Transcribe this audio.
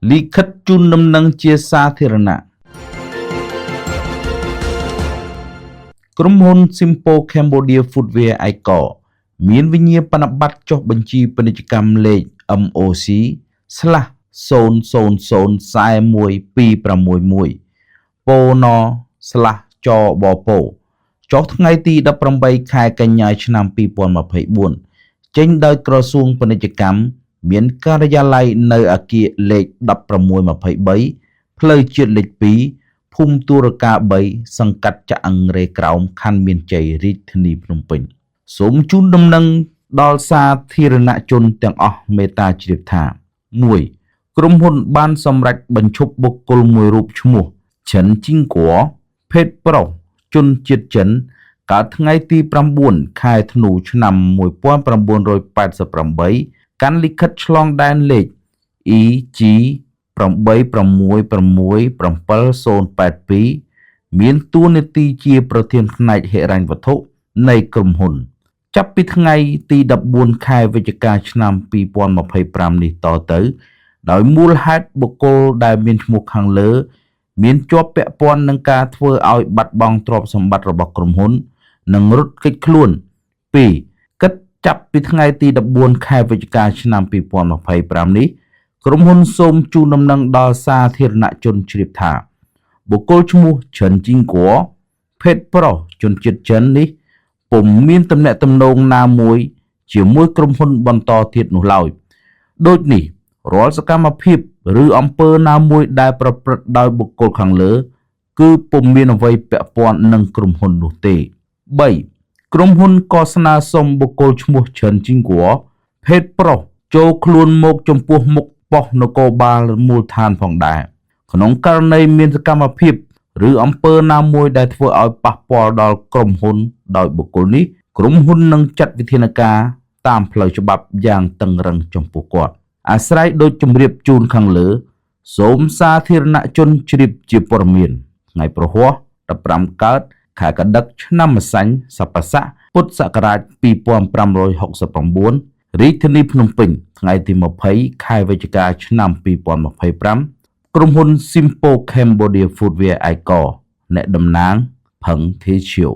លិខិតជូនដំណឹងជាសាធារណៈក្រុមហ៊ុន Simpo Cambodia Footwear Icor មានវិញ្ញាបនបត្រចុះបញ្ជីពាណិជ្ជកម្មលេខ MOC/000416261 ពោណ/ចបពោចុះថ្ងៃទី18ខែកញ្ញាឆ្នាំ2024ចេញដោយក្រសួងពាណិជ្ជកម្មមានការិយាល័យនៅអគារលេខ1623ផ្លូវជាតិលេខ2ភូមិទូរកា3សង្កាត់ចាក់អង្រេក្រោមខណ្ឌមានជ័យរាជធានីភ្នំពេញសូមជូនដំណឹងដល់សាធារណជនទាំងអស់មេត្តាជ្រាបថា 1. ក្រុមហ៊ុនបានសម្រេចបញ្ឈប់បុគ្គលមួយរូបឈ្មោះឈិនជីងគួរភេទប្រុសជនជាតិចិនកើតថ្ងៃទី9ខែធ្នូឆ្នាំ1988កាន់លិខិតឆ្លងដែនលេខ EG 8667782មានតួនាទីជាប្រធានផ្នែកហិរញ្ញវត្ថុនៃក្រុមហ៊ុនចាប់ពីថ្ងៃទី14ខែវិច្ឆិកាឆ្នាំ2025នេះតទៅដោយមូលហេតុបុគ្គលដែលមានឈ្មោះខាងលើមានជាប់ពាក់ព័ន្ធនឹងការធ្វើឲ្យបាត់បង់ទ្រព្យសម្បត្តិរបស់ក្រុមហ៊ុននិងរត់គេចខ្លួន 2. គិតចាប់ពីថ្ងៃទី14ខែវិច្ឆិកាឆ្នាំ2025នេះក្រុមហ៊ុនសូមជូនដំណឹងដល់សាធារណជនជ្រាបថាបុគ្គលឈ្មោះឈិនជីងគួរភេទប្រុសជនជាតិចិននេះពុំមានទំនាក់ទំនងណាមួយជាមួយក្រុមហ៊ុនបន្តទៀតនោះឡើយដូចនេះរាល់សកម្មភាពឬអំពើណាមួយដែលប្រព្រឹត្តដោយបុគ្គលខាងលើគឺពុំមានអ្វីពាក់ព័ន្ធនឹងក្រុមហ៊ុននោះទេ 3. ក្រុមហ៊ុនក៏ស្នើសុំបុគ្គលឈ្មោះឈិនជីងគួរភេទប្រុសចូលខ្លួនមកចំពោះមុខប៉ុស្តិ៍នគរបាលមូលដ្ឋានផងដែរក្នុងករណីមានសកម្មភាពឬអំពើណាមួយដែលធ្វើឲ្យប៉ះពាល់ដល់ក្រុមហ៊ុនដោយបុគ្គលនេះក្រុមហ៊ុននឹងចាត់វិធានការតាមផ្លូវច្បាប់យ៉ាងតឹងរ៉ឹងចំពោះគាត់អាស្រ័យដូចជម្រាបជូនខាងលើសូមសាធារណជនជ្រាបជាព័ត៌មានថ្ងៃប្រហ័ស15កើតខែកដិកឆ្នាំម្សាញ់សប្បស័កពុទ្ធសករាជ2569រាជធានីភ្នំពេញថ្ងៃទី20ខែវិច្ឆិកាឆ្នាំ2025ក្រុមហ៊ុន Simpo Cambodia Footwear Icor អ្នកតំណាងផឹងធីឈៀវ